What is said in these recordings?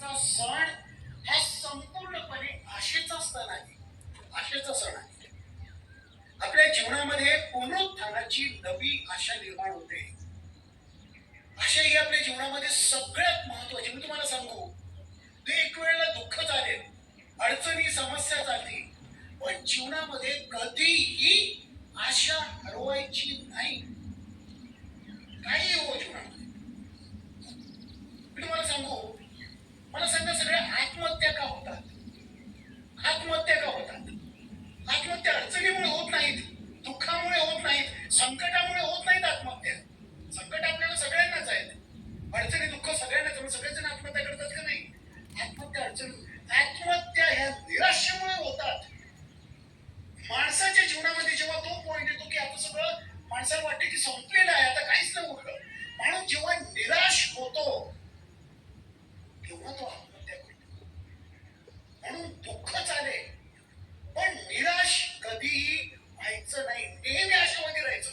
ख्रिस्ताचा सण हा संपूर्णपणे आशेचा सण आहे. आशेचा सण आहे. आपल्या जीवनामध्ये पुनरुत्थानाची नवी आशा निर्माण होते. आशा ही आपल्या जीवनामध्ये सगळ्यात महत्वाची. मी तुम्हाला सांगू, ते एक वेळेला दुःख चालेल, अडचणी समस्या चालतील, पण जीवनामध्ये कधीही आशा हरवायची नाही. काही हो जीवनामध्ये. मी तुम्हाला सांगू, मला सांगा, सगळ्या आत्महत्या का होतात? आत्महत्या का होतात? आत्महत्या अडचणीमुळे होत नाहीत, दुःखामुळे होत नाहीत, संकटामुळे होत नाहीत आत्महत्या. संकट आपल्याला सगळ्यांनाच आहेत, अडचणी दुःख सगळ्यांनाच. सगळेजण आत्महत्या करतात का नाही? आत्महत्या आत्महत्या ह्या निराशेमुळे होतात. माणसाच्या जीवनामध्ये जेव्हा तो पॉइंट येतो की आता सगळं माणसाला वाटते की संपलेलं आहे, आता काहीच नाही उरलं, माणूस जेव्हा निराश होतो तेव्हा तो आत्महत्या करतो. म्हणून दुःख चालेल, पण निराश कधीही व्हायचं नाही. नेहमी आशावादी राहायचं.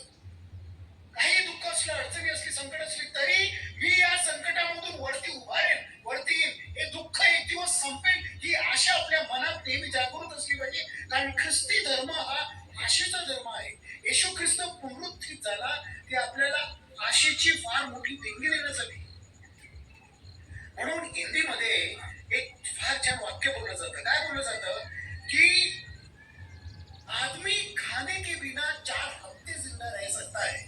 काही दुःख असलं, अडचणी असली, संकट असली, तरी मी या संकटामधून वरती उभारेल, वरती येईल, हे दुःख एक दिवस संपेल, ही आशा आपल्या मनात नेहमी जागृत असली पाहिजे. कारण ख्रिस्ती धर्म हा आशेचा धर्म आहे. येशू ख्रिस्त पुनरुत्थित झाला ते आपल्याला आशेची फार मोठी देणगी देण्यासाठी. म्हणून हिंदीमध्ये एक फार छान वाक्य बोललं जातं. काय बोललं जातं की आदमी खाने के बिना 4 हफ्ते जिंदा रह सकता है,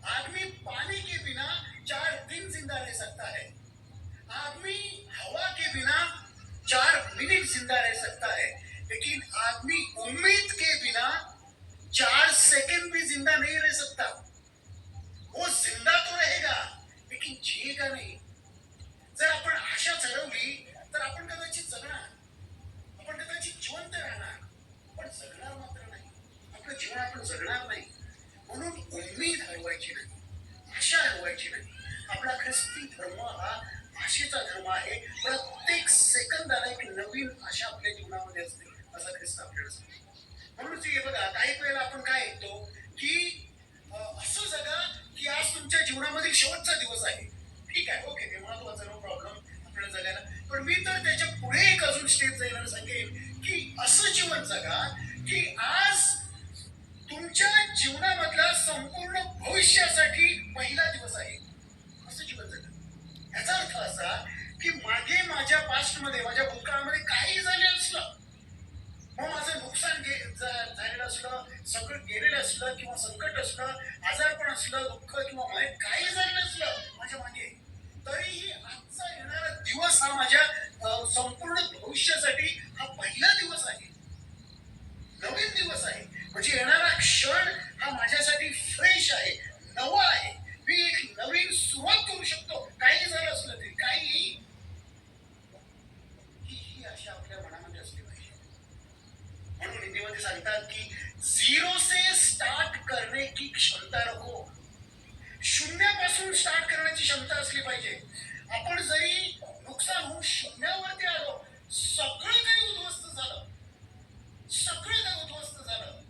आदमी पानी के बिना 4 दिन जिंदा रह सकता है, आदमी हवा के बिना 4 मिनट जिंदा रह सकता है, लेकिन आदमी उम्मीद के बिना 4 सेकंड भी जिंदा नहीं रह सकता. वो जिंदा तो रहेगा लेकिन जिएगा नहीं. जर आपण आशा चढवली तर आपण कदाचित जगणार, आपण कदाचित जिवंत राहणार, पण जगणार मात्र नाही. आपलं जीवन आपण जगणार नाही. म्हणून उम्मीद हरवायची नाही, आशा हरवायची नाही. आपला ख्रिस्ती धर्म हा आशेचा धर्म आहे. प्रत्येक सेकंदाला एक नवीन आशा आपल्या जीवनामध्ये असते, असा ख्रिस्त आपल्याला सांगतो. म्हणून हे बघा, काही वेळेला आपण काय ऐकतो की असं जगा की आज तुमच्या जीवनामधील शेवटचा दिवस आहे. ठीक आहे, ओके, ते महत्वाचं, नो प्रॉब्लेम आपल्याला जगायला. पण मी तर त्याच्या पुढे एक अजून स्टेप जायला सांगेन की असं जीवन जगा की आज तुमच्या जीवनामधला संपूर्ण भविष्यासाठी पहिला दिवस आहे. असं जीवन जगा. याचा अर्थ असा की मागे माझ्या पास्टमध्ये, माझ्या भूतकाळामध्ये काही झालेलं असलं, मग माझं नुकसान झालेलं असलं, सगळं गेलेलं असलं, किंवा संकट असलं, आजारपण असलं, दुःख किंवा वाईट काही झालेलं असलं माझ्या मागे, तरीही आजचा येणारा दिवस हा माझ्या संपूर्ण भविष्यासाठी हा पहिला दिवस आहे, नवीन दिवस आहे. म्हणजे येणारा क्षण हा माझ्यासाठी फ्रेश आहे, नवा आहे. मी एक नवीन सुरुवात करू शकतो, काही झालं असलं तरी. काही ही आशा आपल्या मनामध्ये असली पाहिजे. म्हणून हिंदीमध्ये सांगतात की झिरो से स्टार्ट करने की क्षमता रखो. शून्यापासून स्टार्ट करण्याची क्षमता असली पाहिजे. आपण जरी नुकसान होऊन शून्यावरती आलो, सगळं काही उद्ध्वस्त झालं, सगळं काही उद्ध्वस्त झालं,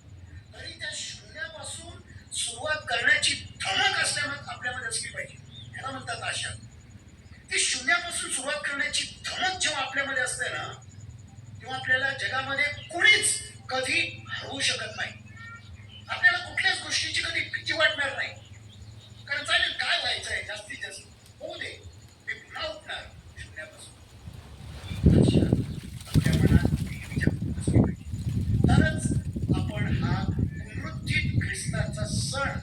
तरी त्या शून्यापासून सुरुवात करण्याची धमक आपल्यामध्ये असली पाहिजे. ह्याला म्हणतात आशा. ती शून्यापासून सुरुवात करण्याची धमक जेव्हा आपल्यामध्ये असते ना, तेव्हा आपल्याला जगामध्ये कुणीच कधी हरवू शकत नाही. आपल्याला कुठल्याच गोष्टीची कधी भीती वाटणार नाही. कारण चालेल, काय व्हायचं आहे, जास्तीत जास्त होऊ दे, मी पुन्हा उठणार शून्यापासून. आपल्या मनात नेहमी जागृत असली पाहिजे. तरच आपण हा पुनरुत्थित ख्रिस्ताचा सण